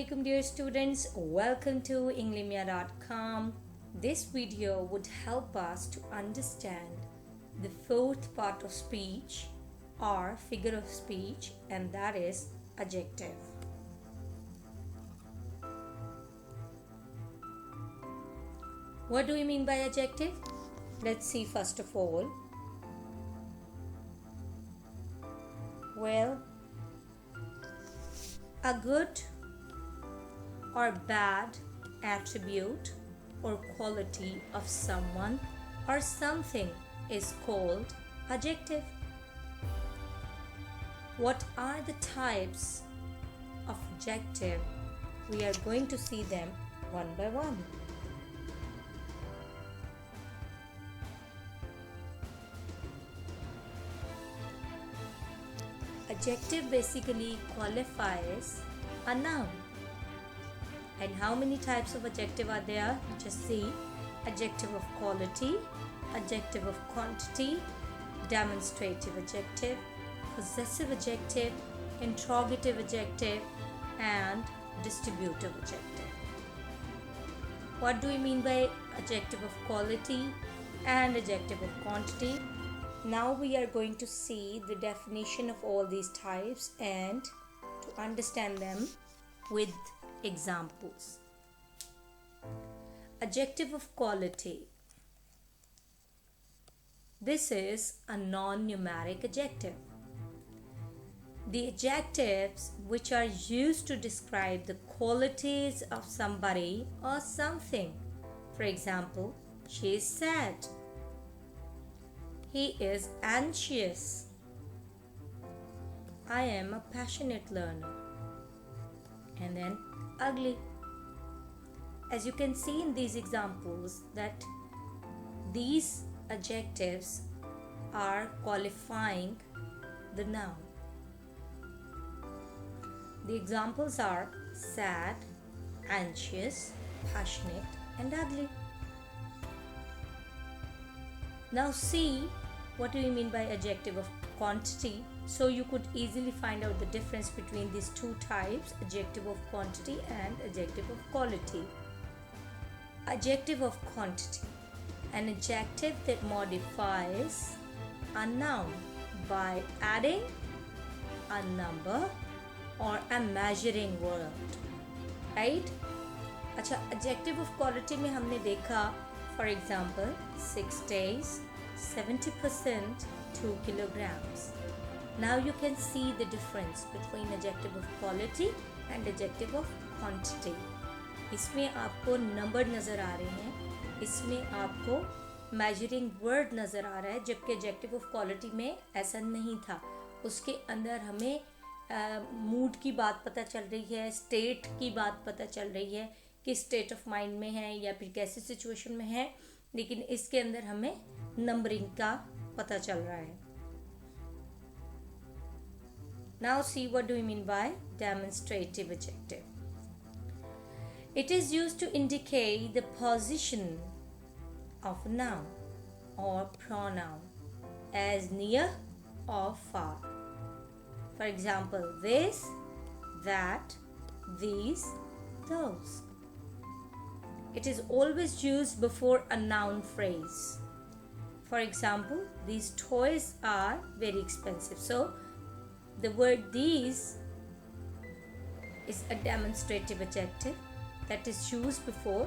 Assalamualaikum dear students, welcome to englimia.com. This video would help us to understand the fourth part of speech or figure of speech, and that is adjective. What do we mean by adjective? Let's see first of all. Well, a good or bad attribute or quality of someone or something is called adjective. What are the types of adjective? We are going to see them one by one. Adjective basically qualifies a noun. And how many types of adjective are there? Just see. Adjective of quality, adjective of quantity, demonstrative adjective, possessive adjective, interrogative adjective, and distributive adjective. What do we mean by adjective of quality and adjective of quantity? Now we are going to see the definition of all these types and to understand them with examples. Adjective of quality. This is a non-numeric adjective. The adjectives which are used to describe the qualities of somebody or something. For example, she is sad. He is anxious. I am a passionate learner. And then ugly. As you can see in these examples that these adjectives are qualifying the noun. The examples are sad, anxious, passionate, and ugly. Now see, what do you mean by adjective of quantity? So you could easily find out the difference between these two types, adjective of quantity and adjective of quality. Adjective of quantity, an adjective that modifies a noun by adding a number or a measuring word, right? अच्छा, adjective of quality में हमने देखा, for example, 6 days, 70%, 2 kilograms. Now you can see the difference between adjective of quality and adjective of quantity. इसमें आपको number नज़र आ रहे हैं, इसमें आपको measuring word नज़र आ रहा है, जबकि adjective of quality में ऐसा नहीं था. उसके अंदर हमें मूड की बात पता चल रही है, स्टेट की बात पता चल रही है, किस स्टेट ऑफ माइंड में है या फिर कैसी सिचुएशन में है, लेकिन इसके अंदर हमें नंबरिंग का पता चल रहा है. Now see, what do we mean by demonstrative adjective? It is used to indicate the position of a noun or pronoun as near or far. For example, this, that, these, those. It is always used before a noun phrase. For example, these toys are very expensive. So, the word these is a demonstrative adjective that is used before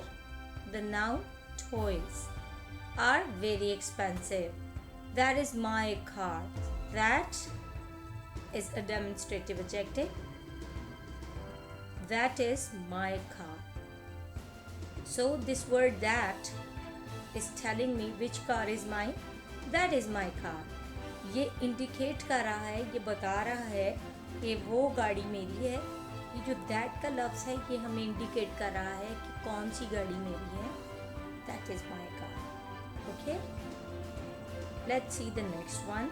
the noun toys are very expensive. That is my car. That is a demonstrative adjective. That is my car. So this word that is telling me which car is mine. That is my car. ये indicate कर रहा है, ये बता रहा है कि वो गाड़ी मेरी है. ये जो that का लफ्ज़ है, ये हमें indicate कर रहा है कि कौन सी गाड़ी मेरी है. That is my car. Okay? Let's see the next one.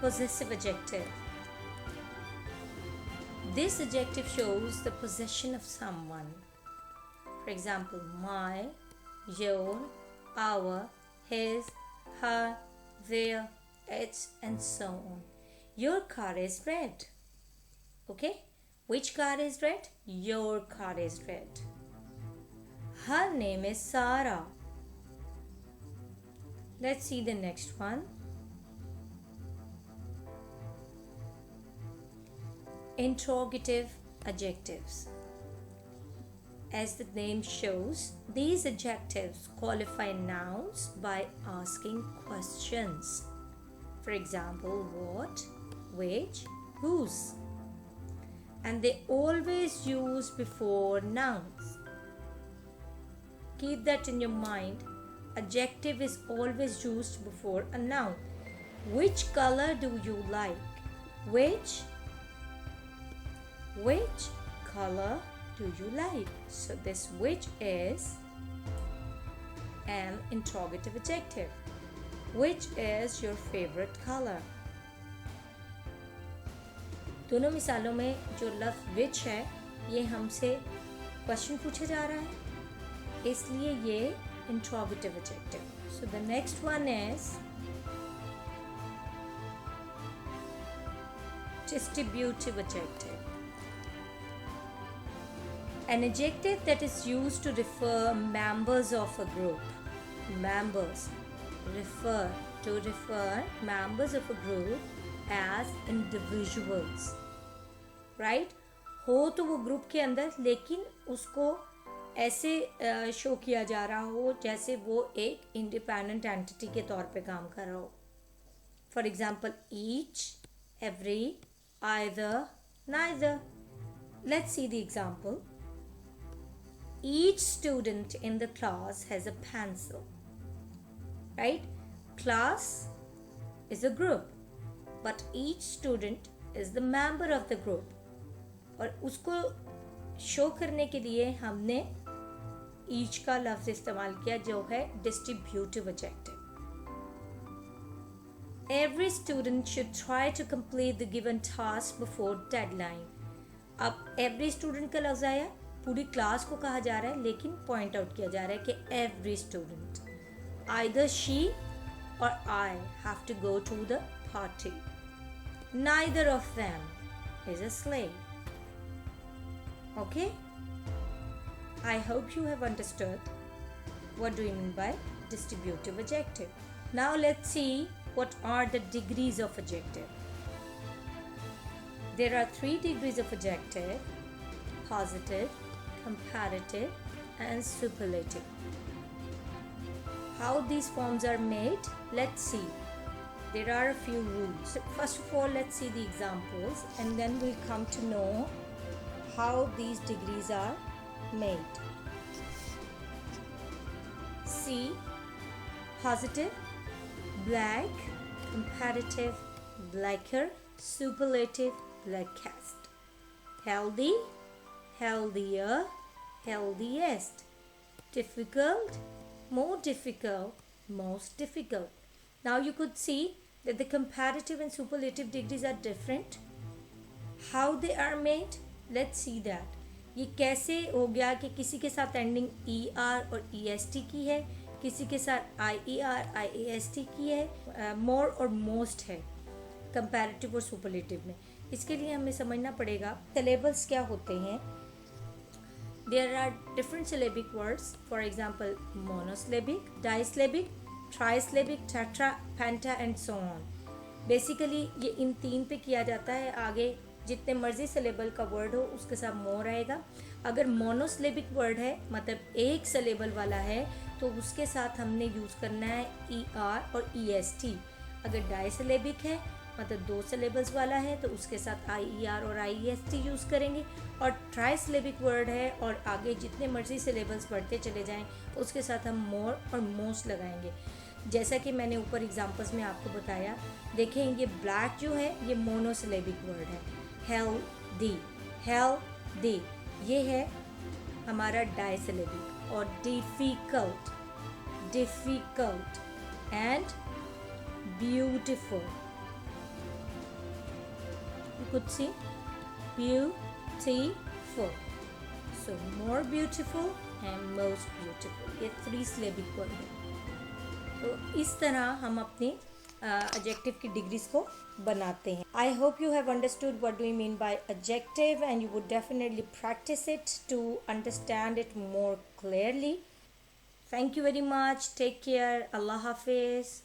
Possessive adjective. This adjective shows the possession of someone. For example, my, your, our, his, her, their, its, and so on. Your car is red. Okay, which car is red? Your car is red. Her name is Sarah. Let's see the next one. Interrogative adjectives. As the name shows, these adjectives qualify nouns by asking questions. For example, what, which, whose. And they always use before nouns. Keep that in your mind. Adjective is always used before a noun. Which color do you like? Which color do you like? So this which is an interrogative adjective. Which is your favorite color? दोनों मिसालों में जो लफ्ज़ which है ये हमसे question पूछा जा रहा है, इसलिए ये interrogative adjective. So the next one is distributive adjective. An adjective that is used to refer members of a group. Members. Refer members of a group as individuals. Right? हो तो वो ग्रुप के अंदर, लेकिन उसको ऐसे शो किया जा रहा हो जैसे वो एक इंडिपेंडेंट एंटिटी के तौर पे काम कर रहा हो. For example each, every, either, neither. Let's see the example. Each student in the class has a pencil. Right? Class is a group, but each student is the member of the group. और उसको show करने के लिए हमने each का लफ्ज़ इस्तेमाल किया जो है distributive adjective. Every student should try to complete the given task before deadline. अब every student का लफ्ज़ आया, पूरी क्लास को कहा जा रहा है, लेकिन पॉइंट आउट किया जा रहा है कि every student, either she or I have to go to the party. Neither of them is a slave. Okay? I hope you have understood what do you mean by distributive adjective. Now let's see what are the degrees of adjective. There are 3 degrees of adjective: positive, comparative, and superlative. How these forms are made? Let's see. There are a few rules. First of all, let's see the examples and then we'll come to know how these degrees are made. See, positive, black, comparative, blacker, superlative, blackest. Healthy, healthier, healthiest. Difficult, more difficult, most difficult. Now you could see that the comparative and superlative degrees are different. How they are made? Let's see that. ये कैसे हो गया कि किसी के साथ ending ER और EST की है, किसी के साथ IER, IAST की है, मोर और मोस्ट है कंपैरेटिव और सुपरलेटिव में. इसके लिए हमें समझना पड़ेगा सिलेबल्स क्या होते हैं. There are different syllabic words, for example monosyllabic, disyllabic, trisyllabic, tetra, penta and so on. Basically ये इन 3 पे किया जाता है. आगे जितने मर्जी सिलेबल का वर्ड हो उसके साथ मोर आएगा. अगर मोनोसिलेबिक वर्ड है मतलब एक सिलेबल वाला है तो उसके साथ हमने यूज़ करना है ER और EST. अगर डाइसिलेबिक है मतलब 2 सिलेबल्स वाला है तो उसके साथ IER और IEST यूज़ करेंगे. और ट्राइसिलेबिक वर्ड है और आगे जितने मर्जी सिलेबल्स बढ़ते चले जाएं उसके साथ हम मोर और मोस्ट लगाएंगे. जैसा कि मैंने ऊपर एग्जांपल्स में आपको बताया. देखें ये ब्लैक जो है ये मोनोसिलेबिक वर्ड है. हेल्दी ये है हमारा डाइसिलेबिक. और difficult and beautiful. You could see beautiful. So more beautiful and most beautiful. ये 3 syllabic word है. तो इस तरह हम अपने एडजेक्टिव की डिग्रीज को बनाते हैं. I hope you have understood what do we mean by adjective and you would definitely practise it to understand it more clearly. Thank you very much. Take care. Allah Hafiz.